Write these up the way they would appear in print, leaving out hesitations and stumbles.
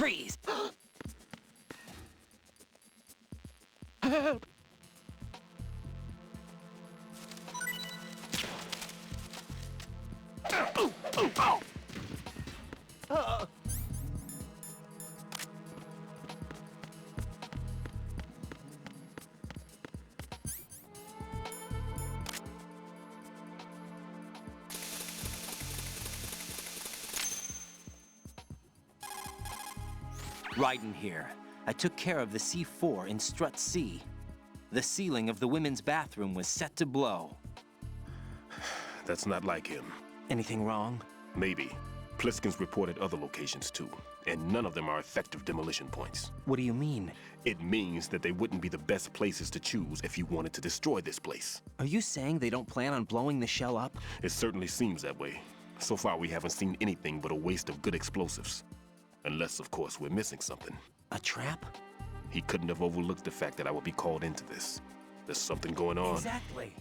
Freeze! Help! Right in here. I took care of the C4 in strut C. The ceiling of the women's bathroom was set to blow. That's not like him. Anything wrong? Maybe. Pliskin's reported other locations too, and none of them are effective demolition points. What do you mean? It means that they wouldn't be the best places to choose if you wanted to destroy this place. Are you saying they don't plan on blowing the shell up? It certainly seems that way. So far, we haven't seen anything but a waste of good explosives. Unless, of course, we're missing something. A trap? He couldn't have overlooked the fact that I would be called into this. There's something going on. Exactly.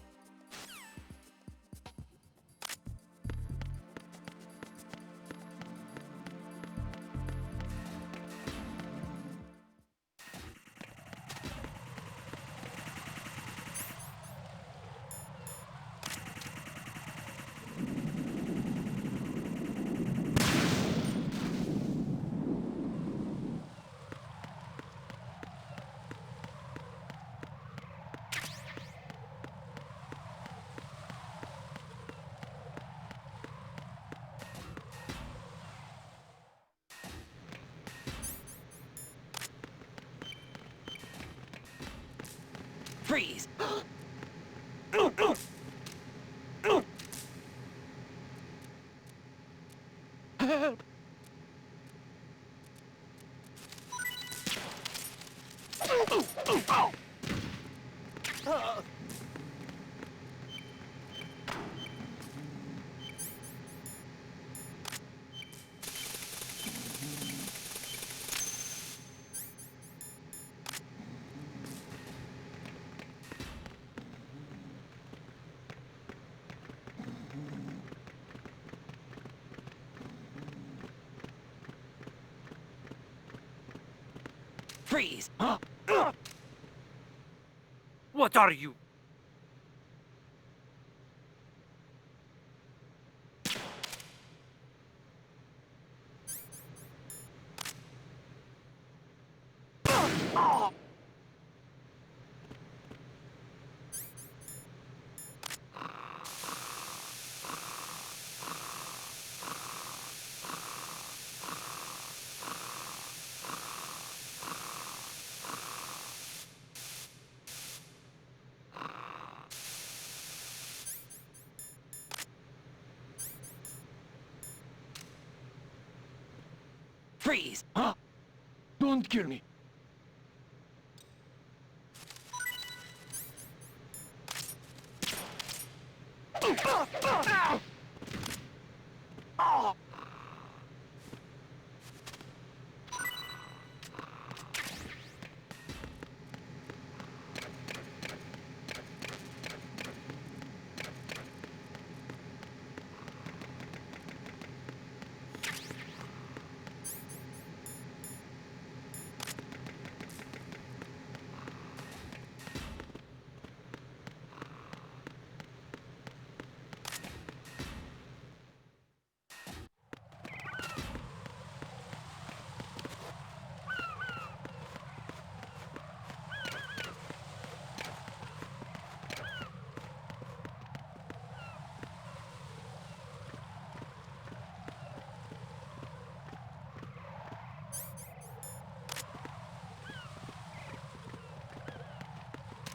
Freeze! Help! Freeze! What are you? Freeze! Don't kill me.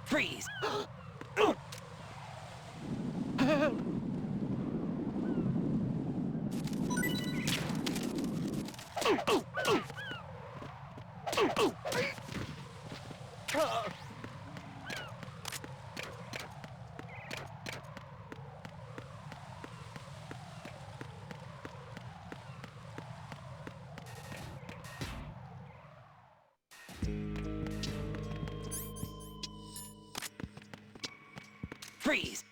Freeze! Freeze!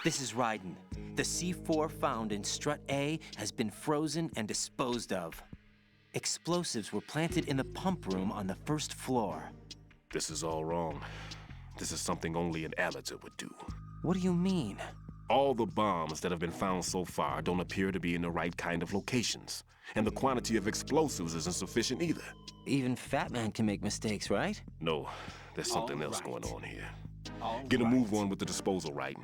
This is Ryden. The C4 found in strut A has been frozen and disposed of. Explosives were planted in the pump room on the first floor. This is all wrong. This is something only an amateur would do. What do you mean? All the bombs that have been found so far don't appear to be in the right kind of locations. And the quantity of explosives isn't sufficient either. Even Fat Man can make mistakes, right? No, there's something else right. going on here. All Get a right. move on with the disposal, Ryden.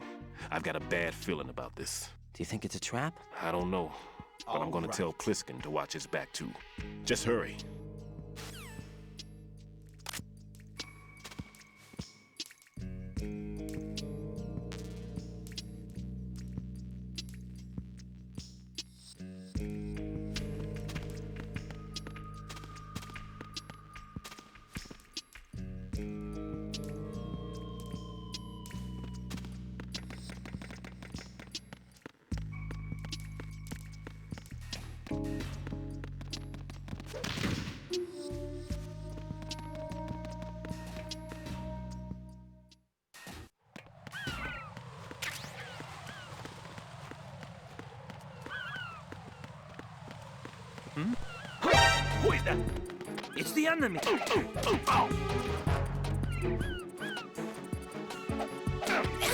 I've got a bad feeling about this. Do you think it's a trap? I don't know, but I'm gonna right. tell Pliskin to watch his back too. Just hurry. Who is that? It's the enemy. What's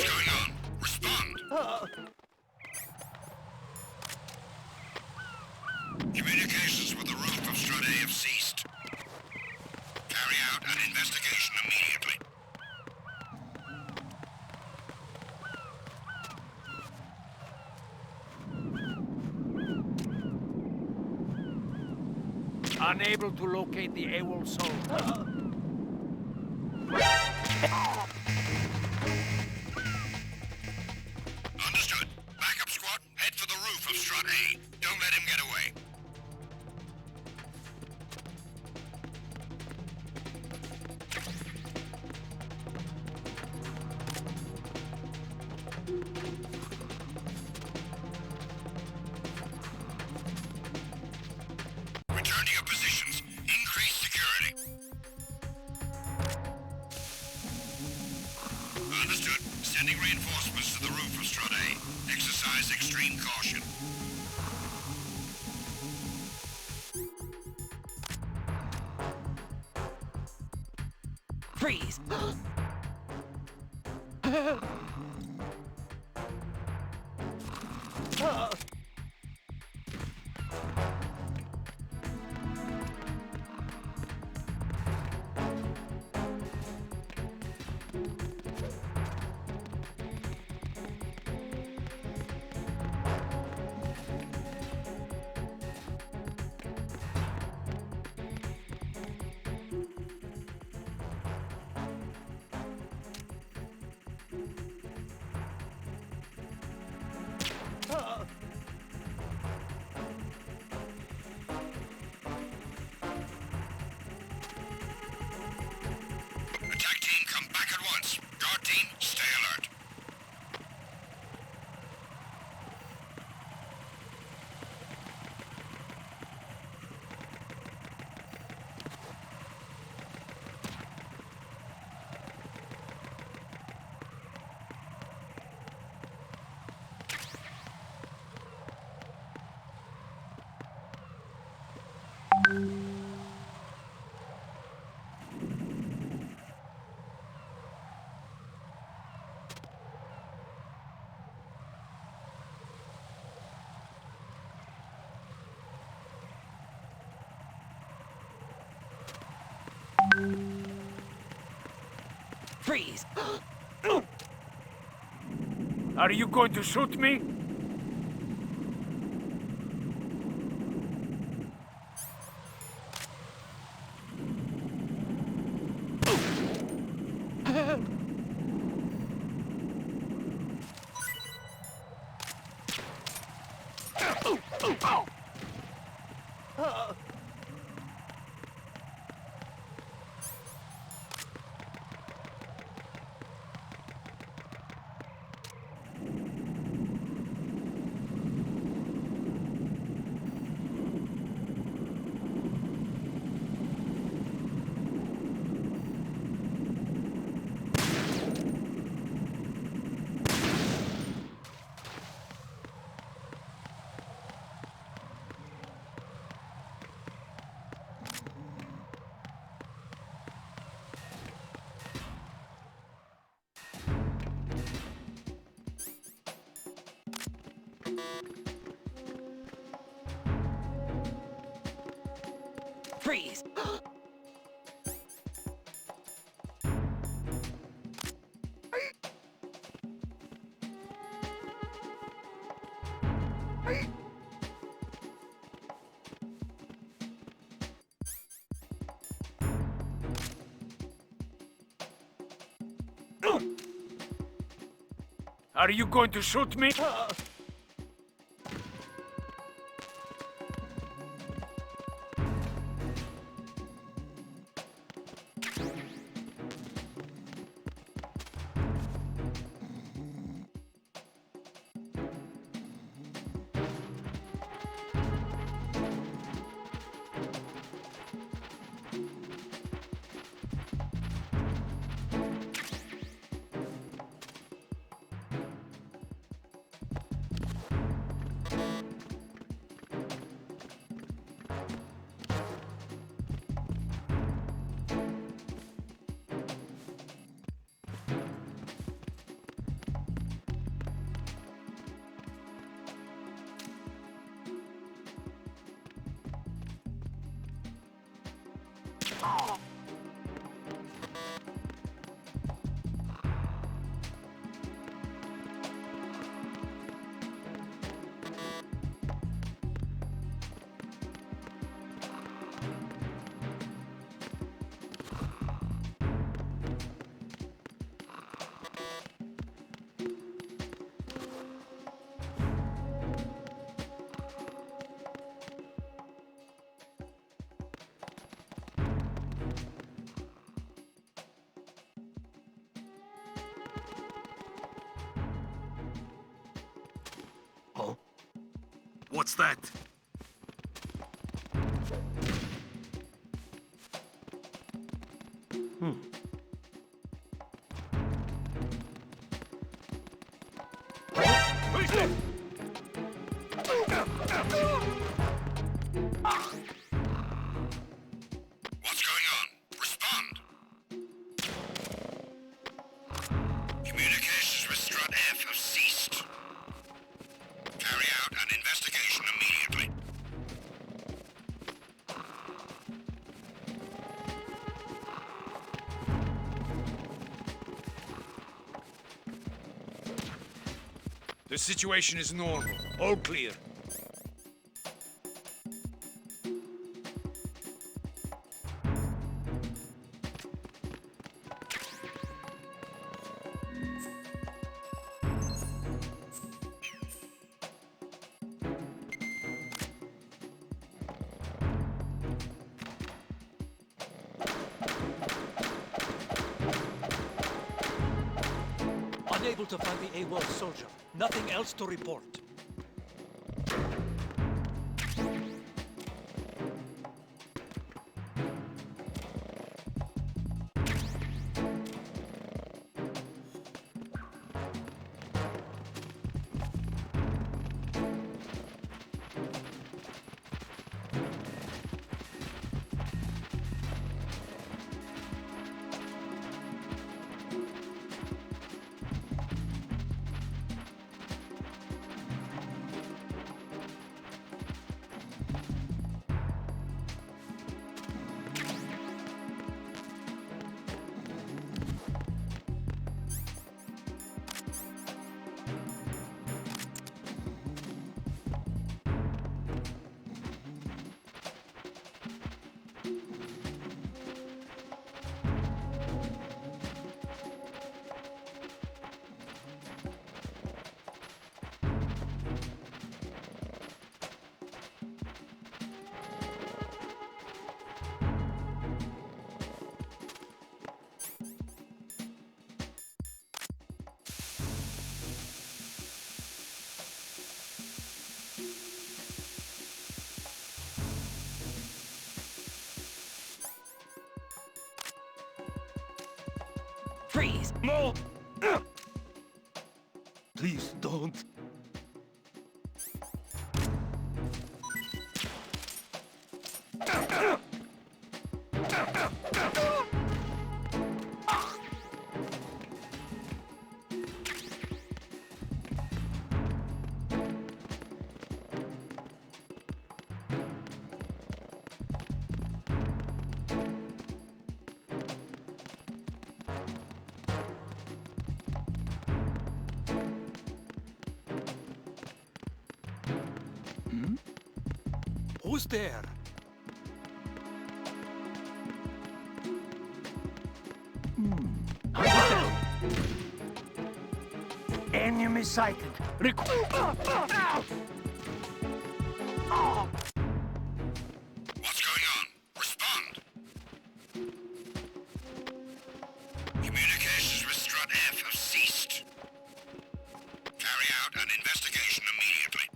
going on? Respond. Communications with the roof of Strut A have ceased. Carry out an investigation immediately. Unable to locate the AWOL soul. Understood. Backup squad, head for the roof of Strut A. Don't let him get away. Return to your positions. Increase security. Understood. Sending reinforcements to the roof of Strut A. Exercise extreme caution. Freeze! Freeze! Are you going to shoot me? Freeze! Are you going to shoot me? What's that? What's going on? Respond. Communications with Strut F have ceased. Carry out an investigation immediately. The situation is normal. All clear. Unable to find the AWOL soldier. Nothing else to report. No! Please don't. Who's there? Enemy sighted. What's going on? Respond! Communications with Strut F have ceased. Carry out an investigation immediately.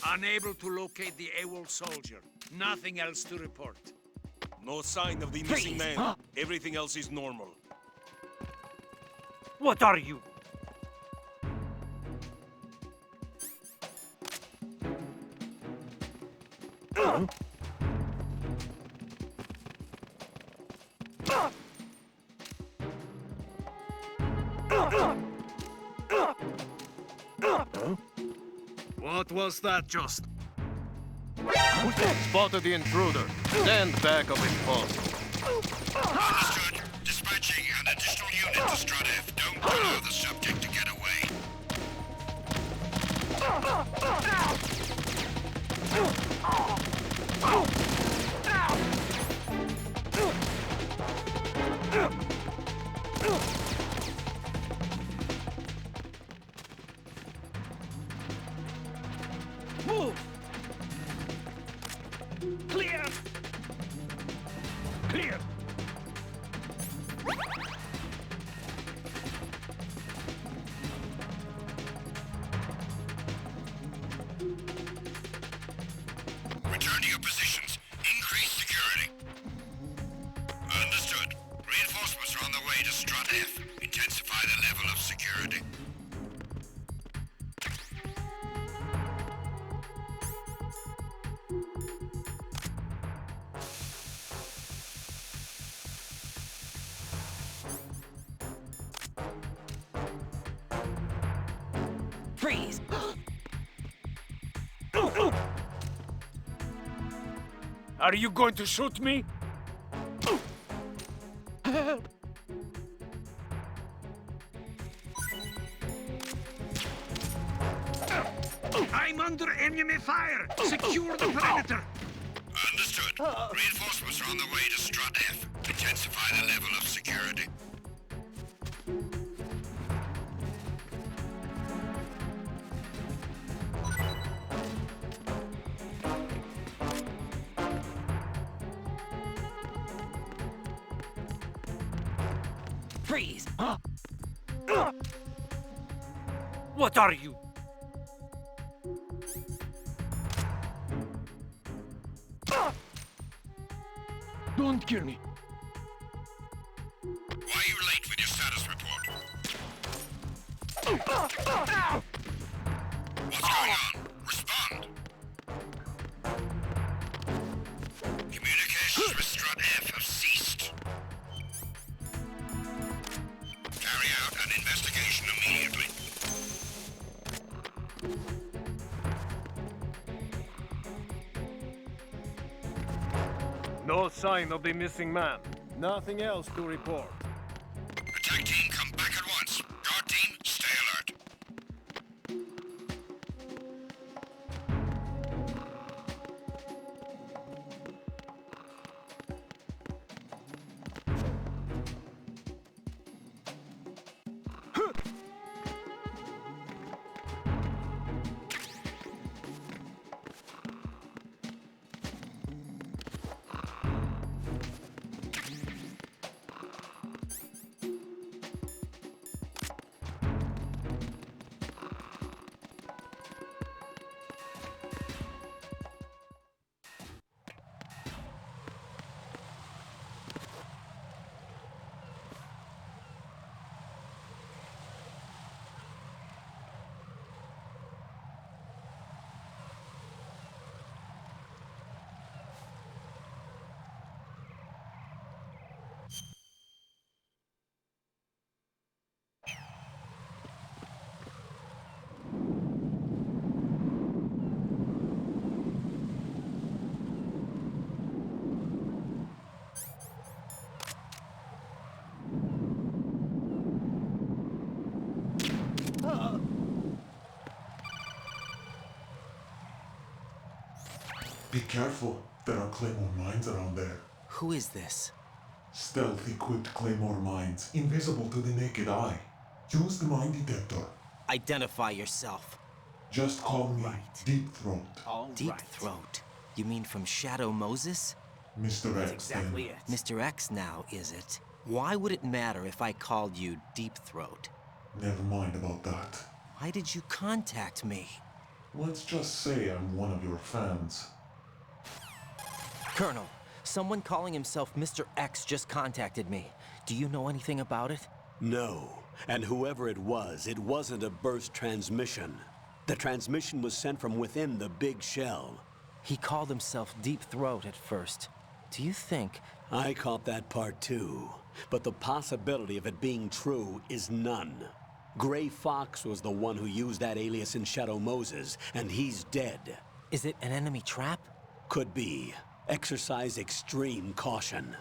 Unable to locate the AWOL soldier. Nothing else to report. No sign of the missing man. Everything else is normal. What are you? What was that just? Spotted the intruder. Stand back of his post. Understood. Dispatching an additional unit to Strut F. Don't allow the subject to get away. Move! Clear! Clear! Return to your positions. Increase security. Understood. Reinforcements are on the way to Strut F. Intensify the level of security. Freeze! Are you going to shoot me? I'm under enemy fire! Secure the perimeter! Understood. Reinforcements are on the way to Strut F. Intensify the level of security. Freeze! What are you? Don't kill me. Why are you late with your status report? What's going on? Respond. Communications with Strut F have ceased. Carry out an investigation immediately. No sign of the missing man. Nothing else to report. Attack team, come back at once. Guard team, stay alert. Be careful. There are claymore mines around there. Who is this? Stealth-equipped claymore mines, invisible to the naked eye. Use the mine detector. Identify yourself. Just call me right. Deep Throat. Deep Throat. You mean from Shadow Moses? Mr. X, then. Mr. X now, is it? Why would it matter if I called you Deep Throat? Never mind about that. Why did you contact me? Let's just say I'm one of your fans. Colonel, someone calling himself Mr. X just contacted me. Do you know anything about it? No. And whoever it wasn't a burst transmission. The transmission was sent from within the big shell. He called himself Deep Throat at first. Do you think... I caught that part too. But the possibility of it being true is none. Gray Fox was the one who used that alias in Shadow Moses, and he's dead. Is it an enemy trap? Could be. Exercise extreme caution.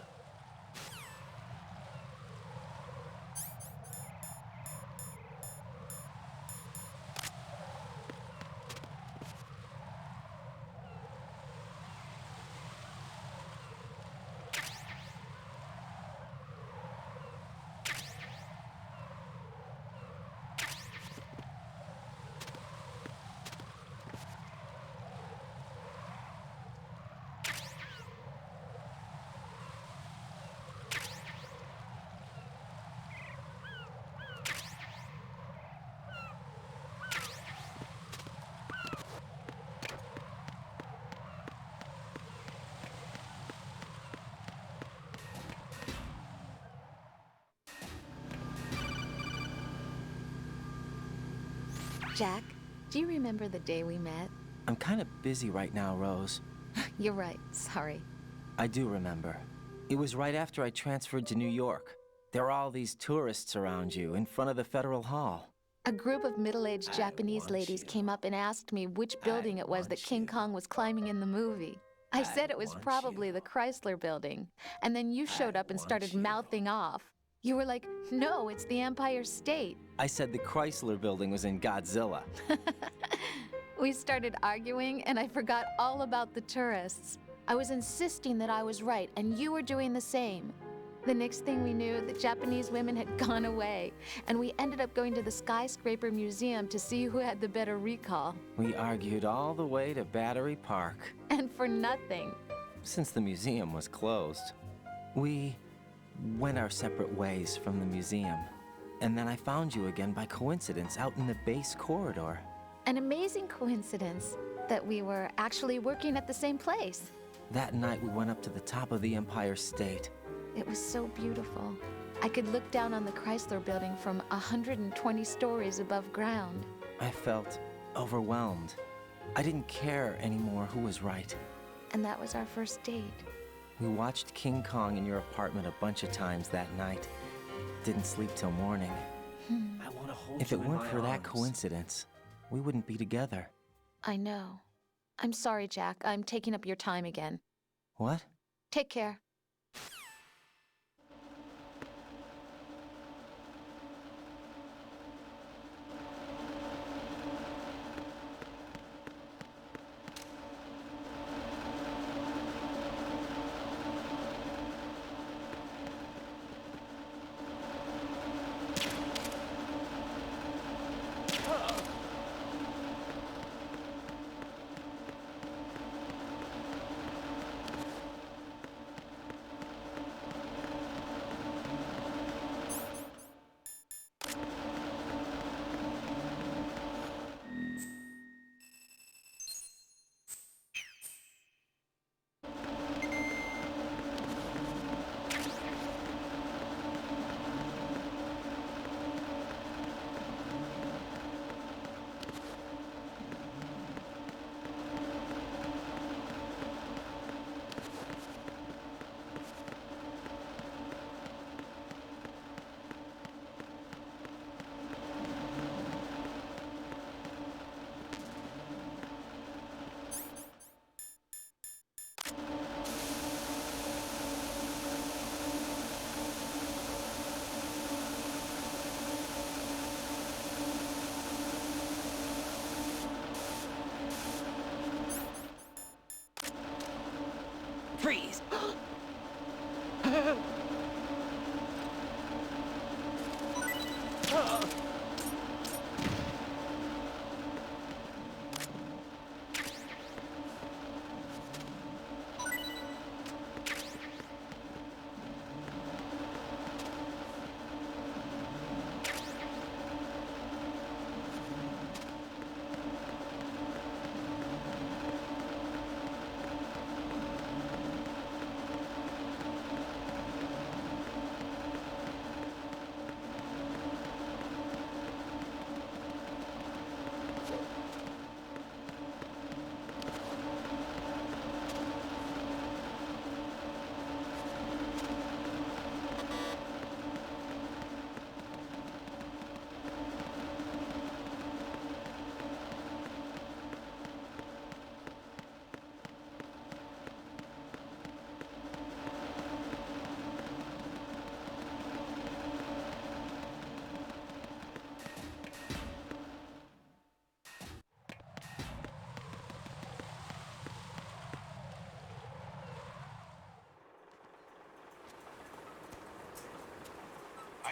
Jack, do you remember the day we met? I'm kind of busy right now, Rose. You're right, sorry. I do remember. It was right after I transferred to New York. There are all these tourists around you in front of the Federal Hall. A group of middle-aged Japanese ladies came up and asked me which building it was that King Kong was climbing in the movie. I said it was probably the Chrysler building. And then you showed up and started mouthing off. You were like, no, it's the Empire State. I said the Chrysler building was in Godzilla. We started arguing, and I forgot all about the tourists. I was insisting that I was right, and you were doing the same. The next thing we knew, the Japanese women had gone away, and we ended up going to the Skyscraper Museum to see who had the better recall. We argued all the way to Battery Park. And for nothing. Since the museum was closed. We went our separate ways from the museum. And then I found you again by coincidence out in the base corridor. An amazing coincidence that we were actually working at the same place. That night we went up to the top of the Empire State. It was so beautiful. I could look down on the Chrysler building from 120 stories above ground. I felt overwhelmed. I didn't care anymore who was right. And that was our first date. We watched King Kong in your apartment a bunch of times that night. Didn't sleep till morning. I want to hold If you it in weren't my for that arms. coincidence, we wouldn't be together. I know. I'm sorry, Jack. I'm taking up your time again. What? Take care.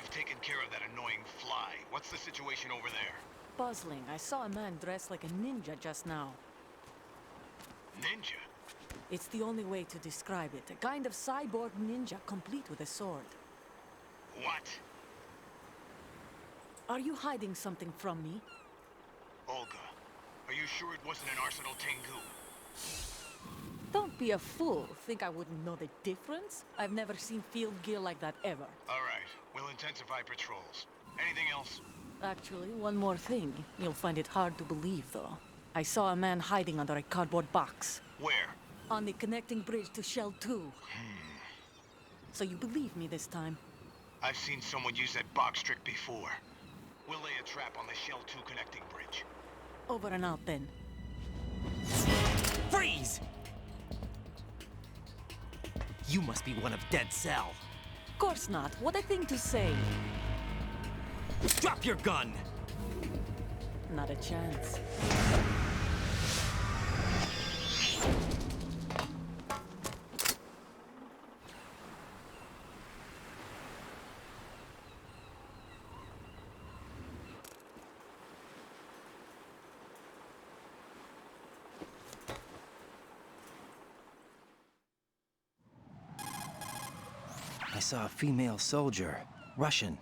I've taken care of that annoying fly. What's the situation over there? Puzzling. I saw a man dressed like a ninja just now. Ninja? It's the only way to describe it. A kind of cyborg ninja, complete with a sword. What? Are you hiding something from me? Olga, are you sure it wasn't an Arsenal Tengu? Don't be a fool. Think I wouldn't know the difference? I've never seen field gear like that ever. All right, we'll intensify patrols. Anything else? Actually, one more thing. You'll find it hard to believe, though. I saw a man hiding under a cardboard box. Where? On the connecting bridge to Shell 2. So you believe me this time? I've seen someone use that box trick before. We'll lay a trap on the Shell 2 connecting bridge. Over and out, then. Freeze! You must be one of Dead Cell. Of course not. What a thing to say. Drop your gun! Not a chance. I saw a female soldier. Russian.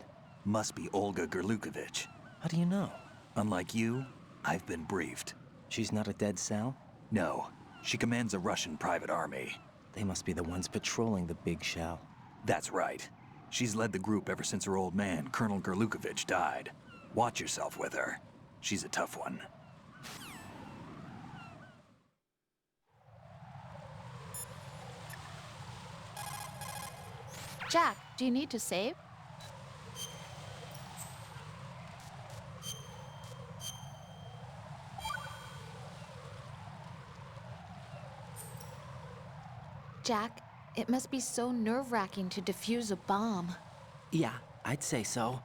Must be Olga Gerlukovich. How do you know? Unlike you, I've been briefed. She's not a Dead Cell? No, she commands a Russian private army. They must be the ones patrolling the big shell. That's right. She's led the group ever since her old man, Colonel Gerlukovich, died. Watch yourself with her. She's a tough one. Jack, do you need to save? Jack, it must be so nerve-wracking to defuse a bomb. Yeah, I'd say so.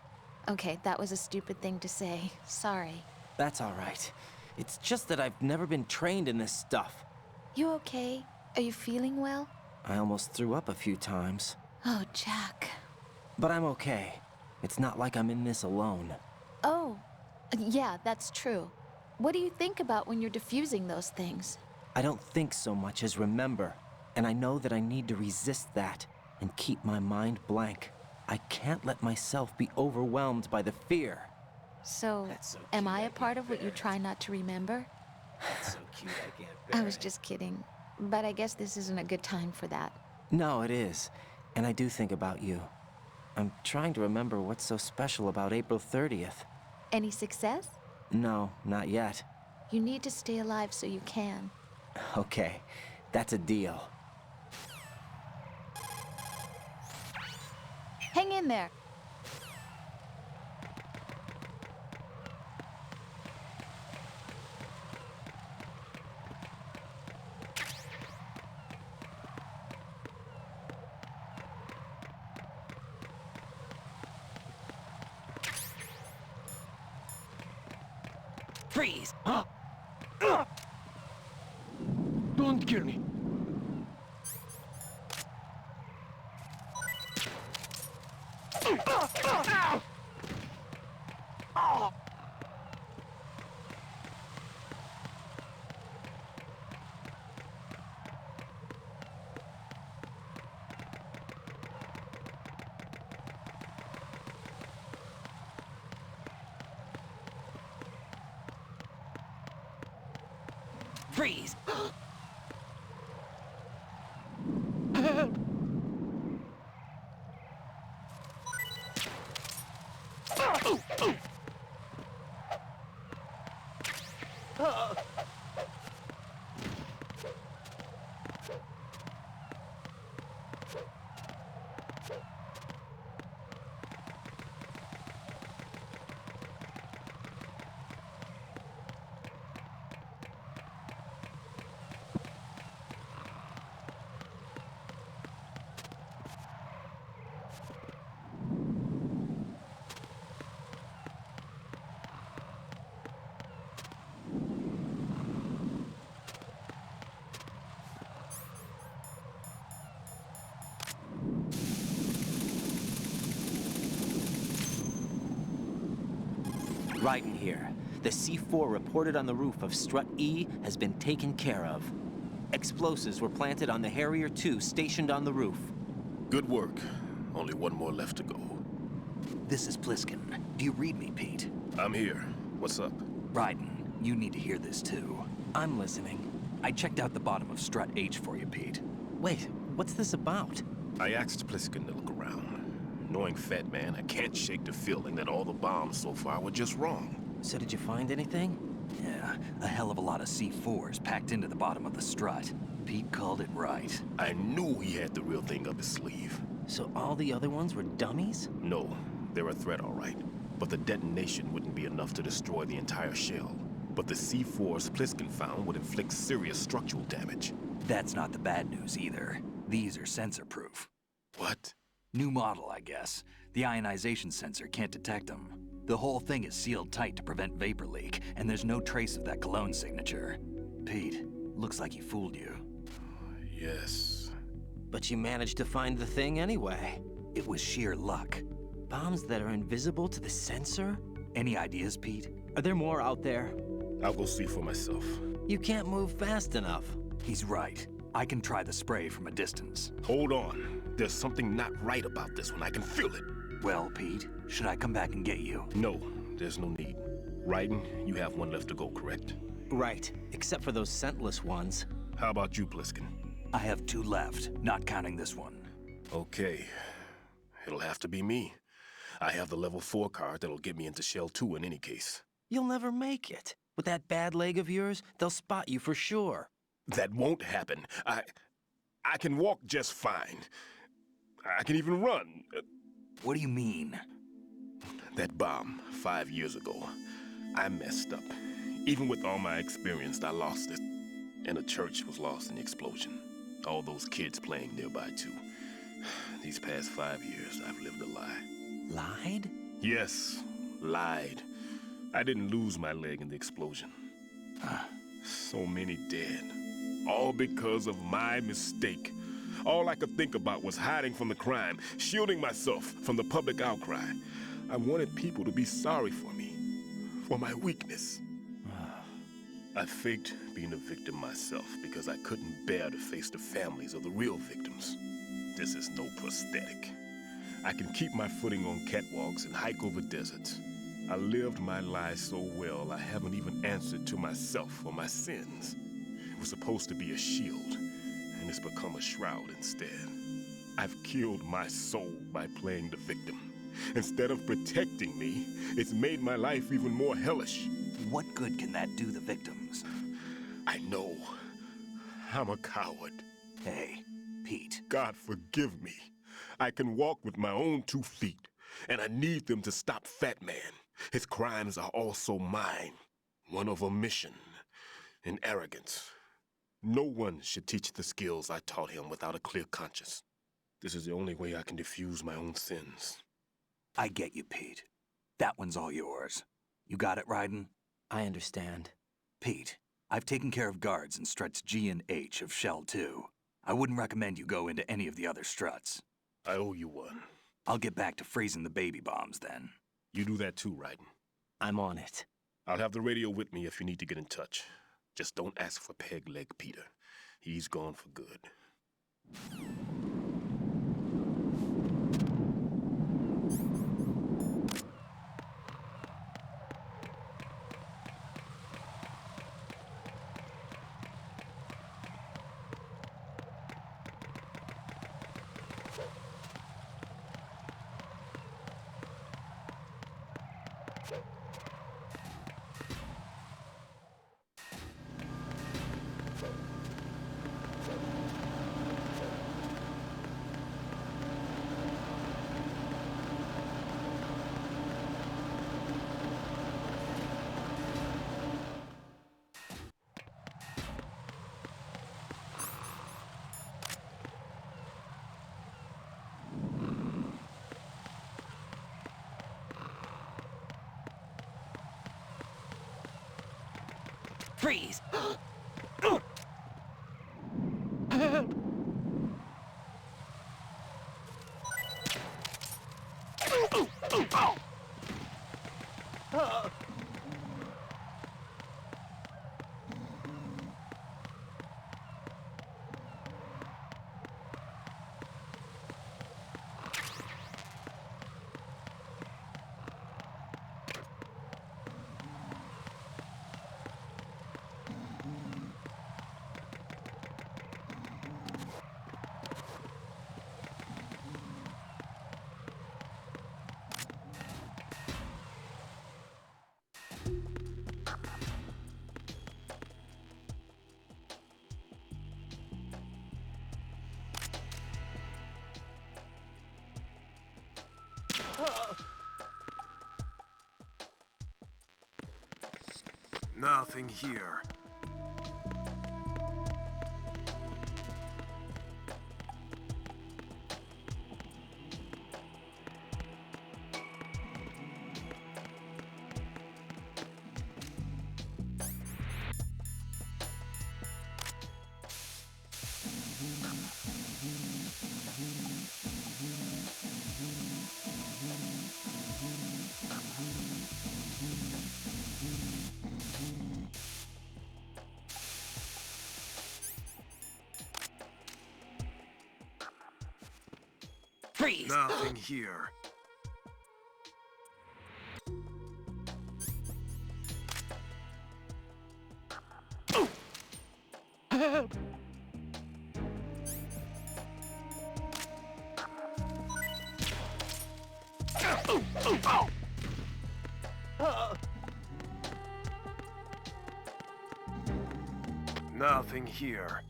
Okay, that was a stupid thing to say. Sorry. That's all right. It's just that I've never been trained in this stuff. You okay? Are you feeling well? I almost threw up a few times. Oh, Jack. But I'm okay. It's not like I'm in this alone. Oh, yeah, that's true. What do you think about when you're defusing those things? I don't think so much as remember. And I know that I need to resist that and keep my mind blank. I can't let myself be overwhelmed by the fear. So, am I a part of what you try not to remember? That's so cute, I can't bear I was it. just kidding. But I guess this isn't a good time for that. No, it is. And I do think about you. I'm trying to remember what's so special about April 30th. Any success? No, not yet. You need to stay alive so you can. Okay, that's a deal. Hang in there. Freeze! Don't kill me. Freeze! Ryden here. The C4 reported on the roof of Strut E has been taken care of. Explosives were planted on the Harrier 2 stationed on the roof. Good work. Only one more left to go. This is Pliskin. Do you read me, Pete? I'm here. What's up? Ryden, you need to hear this too. I'm listening. I checked out the bottom of Strut H for you, Pete. Wait, what's this about? I asked Pliskin to look around. Knowing Fat Man, I can't shake the feeling that all the bombs so far were just wrong. So did you find anything? Yeah, a hell of a lot of C4s packed into the bottom of the strut. Pete called it right. I knew he had the real thing up his sleeve. So all the other ones were dummies? No, they're a threat, all right. But the detonation wouldn't be enough to destroy the entire shell. But the C4s Pliskin found would inflict serious structural damage. That's not the bad news either. These are sensor-proof. What? New model, I guess. The ionization sensor can't detect them. The whole thing is sealed tight to prevent vapor leak, and there's no trace of that cologne signature. Pete, looks like he fooled you. Yes. But you managed to find the thing anyway. It was sheer luck. Bombs that are invisible to the sensor? Any ideas, Pete? Are there more out there? I'll go see for myself. You can't move fast enough. He's right. I can try the spray from a distance. Hold on. There's something not right about this one. I can feel it. Well, Pete, should I come back and get you? No, there's no need. Ryden, you have one left to go, correct? Right, except for those scentless ones. How about you, Pliskin? I have 2 left, not counting this one. Okay. It'll have to be me. I have the level 4 card that'll get me into Shell 2 in any case. You'll never make it. With that bad leg of yours, they'll spot you for sure. That won't happen. I can walk just fine. I can even run. What do you mean? That bomb 5 years ago, I messed up. Even with all my experience, I lost it. And the church was lost in the explosion. All those kids playing nearby, too. These past 5 years, I've lived a lie. Lied? Yes, lied. I didn't lose my leg in the explosion. So many dead. All because of my mistake. All I could think about was hiding from the crime, shielding myself from the public outcry. I wanted people to be sorry for me, for my weakness. I faked being a victim myself because I couldn't bear to face the families of the real victims. This is no prosthetic. I can keep my footing on catwalks and hike over deserts. I lived my life so well I haven't even answered to myself for my sins. It was supposed to be a shield, and it's become a shroud instead. I've killed my soul by playing the victim. Instead of protecting me, it's made my life even more hellish. What good can that do the victims? I know. I'm a coward. Hey, Pete. God forgive me. I can walk with my own 2 feet, and I need them to stop Fat Man. His crimes are also mine. One of omission and arrogance. No one should teach the skills I taught him without a clear conscience. This is the only way I can diffuse my own sins. I get you, Pete. That one's all yours. You got it, Ryden? I understand. Pete, I've taken care of guards in struts G and H of Shell 2. I wouldn't recommend you go into any of the other struts. I owe you one. I'll get back to freezing the baby bombs then. You do that too, Ryden. I'm on it. I'll have the radio with me if you need to get in touch. Just don't ask for Peg Leg Peter. He's gone for good. Freeze! Nothing here. Freeze! Nothing here. Nothing here.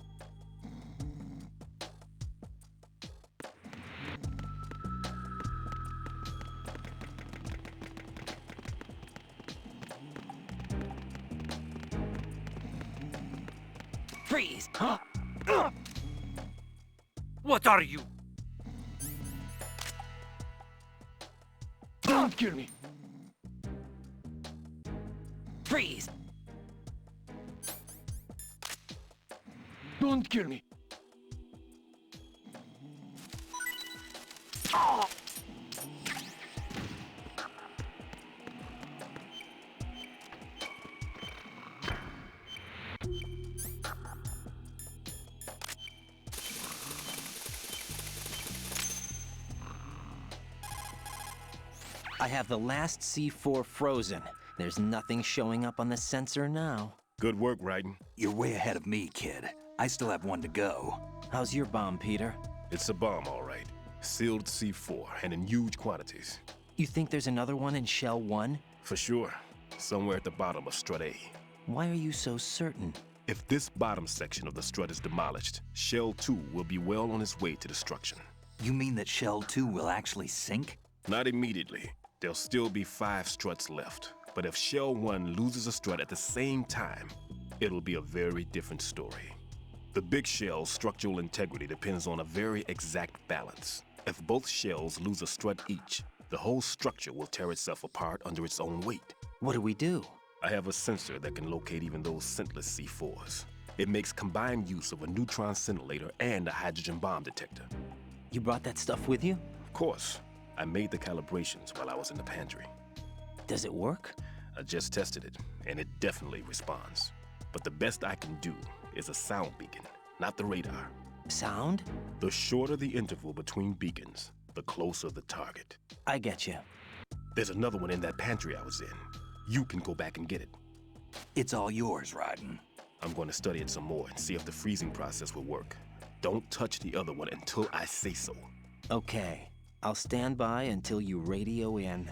Freeze! What are you? Don't kill me. Freeze! Don't kill me. I have the last C4 frozen. There's nothing showing up on the sensor now. Good work, Raiden. You're way ahead of me, kid. I still have one to go. How's your bomb, Peter? It's a bomb, all right. Sealed C4, and in huge quantities. You think there's another one in Shell 1? For sure. Somewhere at the bottom of Strut A. Why are you so certain? If this bottom section of the strut is demolished, Shell 2 will be well on its way to destruction. You mean that Shell 2 will actually sink? Not immediately. There'll still be 5 struts left. But if Shell 1 loses a strut at the same time, it'll be a very different story. The big shell's structural integrity depends on a very exact balance. If both shells lose a strut each, the whole structure will tear itself apart under its own weight. What do we do? I have a sensor that can locate even those scentless C4s. It makes combined use of a neutron scintillator and a hydrogen bomb detector. You brought that stuff with you? Of course. I made the calibrations while I was in the pantry. Does it work? I just tested it, and it definitely responds. But the best I can do is a sound beacon, not the radar. Sound? The shorter the interval between beacons, the closer the target. I get you. There's another one in that pantry I was in. You can go back and get it. It's all yours, Raiden. I'm going to study it some more and see if the freezing process will work. Don't touch the other one until I say so. Okay. I'll stand by until you radio in.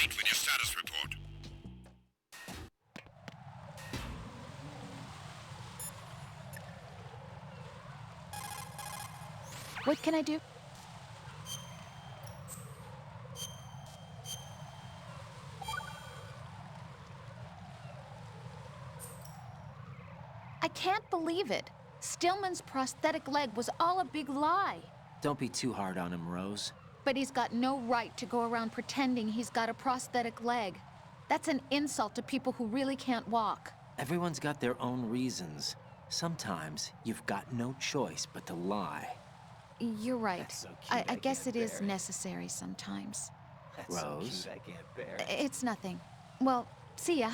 With your status report. What can I do? I can't believe it. Stillman's prosthetic leg was all a big lie. Don't be too hard on him, Rose. But he's got no right to go around pretending he's got a prosthetic leg. That's an insult to people who really can't walk. Everyone's got their own reasons. Sometimes you've got no choice but to lie. You're right. That's so cute, I guess can't it is bear it. necessary sometimes. That's so Rose? cute, I can't bear it. It's nothing. Well, see ya.